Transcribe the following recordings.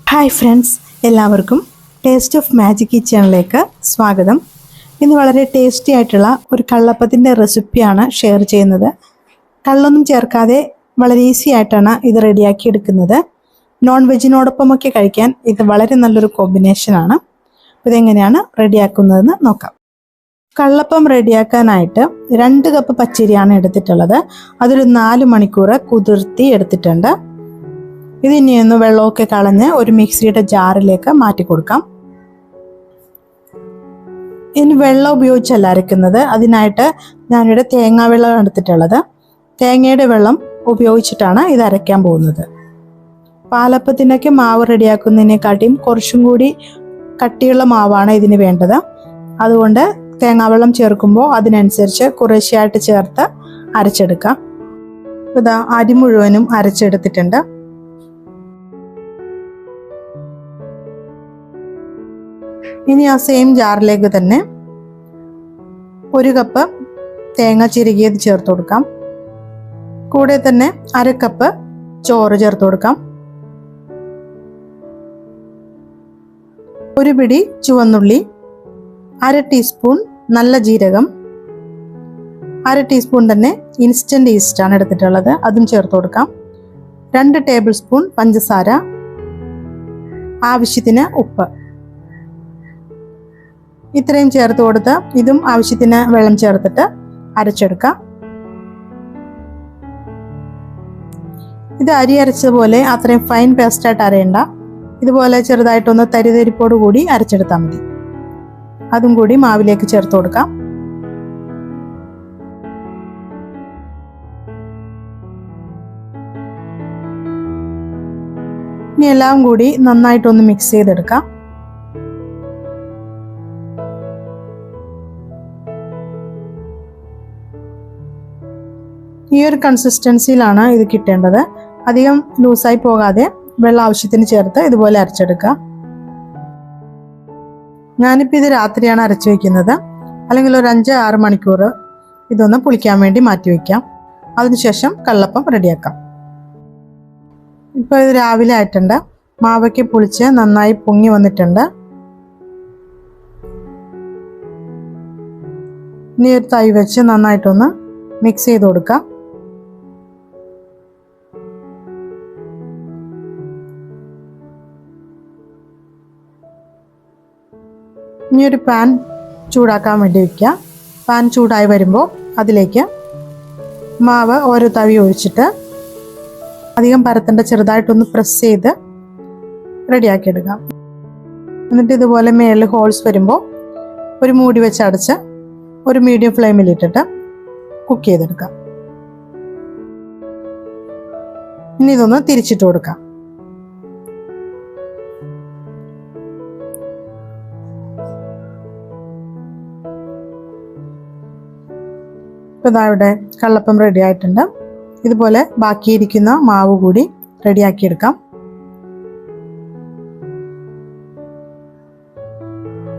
Hi friends, എല്ലാവർക്കും taste of magic കിച്ചണിലേക്ക് സ്വാഗതം. ഇന്ന് വളരെ ടേസ്റ്റി ആയിട്ടുള്ള ഒരു കള്ളപ്പത്തിൻ്റെ റെസിപ്പിയാണ് ഷെയർ ചെയ്യുന്നത്. കള്ളൊന്നും ചേർക്കാതെ വളരെ ഈസി ആയിട്ടാണ് ഇത് റെഡിയാക്കി എടുക്കുന്നത്. നോൺ വെജിനോടൊപ്പമൊക്കെ കഴിക്കാൻ ഇത് വളരെ നല്ലൊരു കോമ്പിനേഷനാണ്. ഇതെങ്ങനെയാണ് റെഡിയാക്കുന്നതെന്ന് നോക്കാം. കള്ളപ്പം റെഡിയാക്കാനായിട്ട് 2 കപ്പ് പച്ചരിയാണ് എടുത്തിട്ടുള്ളത്. അതൊരു 4 മണിക്കൂർ കുതിർത്തി എടുത്തിട്ടുണ്ട്. ഇതിനി ഒന്ന് വെള്ളമൊക്കെ കളഞ്ഞ് ഒരു മിക്സിയുടെ ജാറിലേക്ക് മാറ്റി കൊടുക്കാം. ഇനി വെള്ളം ഉപയോഗിച്ചല്ല അരയ്ക്കുന്നത്. അതിനായിട്ട് ഞാനിവിടെ തേങ്ങാ വെള്ളം എടുത്തിട്ടുള്ളത്. തേങ്ങയുടെ വെള്ളം ഉപയോഗിച്ചിട്ടാണ് ഇത് അരയ്ക്കാൻ പോകുന്നത്. പാലപ്പത്തിനൊക്കെ മാവ് റെഡിയാക്കുന്നതിനെക്കാട്ടിയും കുറച്ചും കൂടി കട്ടിയുള്ള മാവാണ് ഇതിന് വേണ്ടത്. അതുകൊണ്ട് തേങ്ങാവെള്ളം ചേർക്കുമ്പോൾ അതിനനുസരിച്ച് കുറേശ്ശെയായിട്ട് ചേർത്ത് അരച്ചെടുക്കാം. ഇതാ അരി മുഴുവനും അരച്ചെടുത്തിട്ടുണ്ട്. ഇനി ആ സെയിം ജാറിലേക്ക് തന്നെ 1 കപ്പ് തേങ്ങ ചിരകിയത് ചേർത്ത് കൊടുക്കാം. കൂടെ തന്നെ 1/2 കപ്പ് ചോറ് ചേർത്ത് കൊടുക്കാം. 1 പിടി ചുവന്നുള്ളി, 1/2 ടീസ്പൂൺ നല്ല ജീരകം, 1/2 ടീസ്പൂൺ തന്നെ ഇൻസ്റ്റന്റ് ഈസ്റ്റ് ആണ് എടുത്തിട്ടുള്ളത്, അതും ചേർത്ത് കൊടുക്കാം. 2 ടേബിൾ സ്പൂൺ പഞ്ചസാര, ആവശ്യത്തിന് ഉപ്പ്, ഇത്രയും ചേർത്ത് കൊടുത്ത് ഇതും ആവശ്യത്തിന് വെള്ളം ചേർത്തിട്ട് അരച്ചെടുക്കാം. ഇത് അരി അരച്ചതുപോലെ അത്രയും ഫൈൻ പേസ്റ്റായിട്ട് അരയണ്ട. ഇതുപോലെ ചെറുതായിട്ടൊന്ന് തരിതരിപ്പോട് കൂടി അരച്ചെടുത്താൽ മതി. അതും കൂടി മാവിലേക്ക് ചേർത്ത് കൊടുക്കാം. ഇനി എല്ലാം കൂടി നന്നായിട്ടൊന്ന് മിക്സ് ചെയ്തെടുക്കാം. ഈ ഒരു കൺസിസ്റ്റൻസിയിലാണ് ഇത് കിട്ടേണ്ടത്. അധികം ലൂസായി പോകാതെ വെള്ളം ആവശ്യത്തിന് ചേർത്ത് ഇതുപോലെ അരച്ചെടുക്കുക. ഞാനിപ്പോൾ ഇത് രാത്രിയാണ് അരച്ചു വയ്ക്കുന്നത്. അല്ലെങ്കിൽ ഒരു 5-6 മണിക്കൂർ ഇതൊന്ന് പുളിക്കാൻ വേണ്ടി മാറ്റി വയ്ക്കാം. അതിനുശേഷം കള്ളപ്പം റെഡിയാക്കാം. ഇപ്പോൾ ഇത് രാവിലെ ആയിട്ടുണ്ട്. മാവയ്ക്ക് പുളിച്ച് നന്നായി പൊങ്ങി വന്നിട്ടുണ്ട്. ഇനി ഒരു തൈ വെച്ച് നന്നായിട്ടൊന്ന് മിക്സ് ചെയ്ത് കൊടുക്കാം. ഇനി ഒരു പാൻ ചൂടാക്കാൻ വേണ്ടി വയ്ക്കുക. പാൻ ചൂടായി വരുമ്പോൾ അതിലേക്ക് മാവ് ഓരോ തവി ഒഴിച്ചിട്ട് അധികം പരത്തേണ്ട, ചെറുതായിട്ടൊന്ന് പ്രസ് ചെയ്ത് റെഡിയാക്കി എടുക്കാം. എന്നിട്ട് ഇതുപോലെ മേളിൽ ഹോൾസ് വരുമ്പോൾ ഒരു മൂടി വെച്ച് അടച്ച് ഒരു മീഡിയം ഫ്ലെയിമിൽ ഇട്ടിട്ട് കുക്ക് ചെയ്തെടുക്കാം. ഇനി ഇതൊന്ന് തിരിച്ചിട്ട് കൊടുക്കാം. ഇപ്പോൾ ഇവിടെ കള്ളപ്പം റെഡി ആയിട്ടുണ്ട്. ഇതുപോലെ ബാക്കിയിരിക്കുന്ന മാവ് കൂടി റെഡിയാക്കിയെടുക്കാം.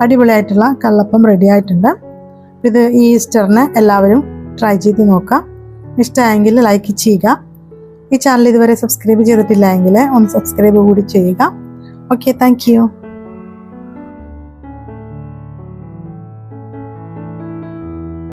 അടിപൊളിയായിട്ടുള്ള കള്ളപ്പം റെഡി ആയിട്ടുണ്ട്. ഇത് ഈ ഈസ്റ്ററിന് എല്ലാവരും ട്രൈ ചെയ്ത് നോക്കാം. ഇഷ്ടമായെങ്കിൽ ലൈക്ക് ചെയ്യുക. ഈ ചാനൽ ഇതുവരെ സബ്സ്ക്രൈബ് ചെയ്തിട്ടില്ല എങ്കിൽ ഒന്ന് സബ്സ്ക്രൈബ് കൂടി ചെയ്യുക. Okay, thank you.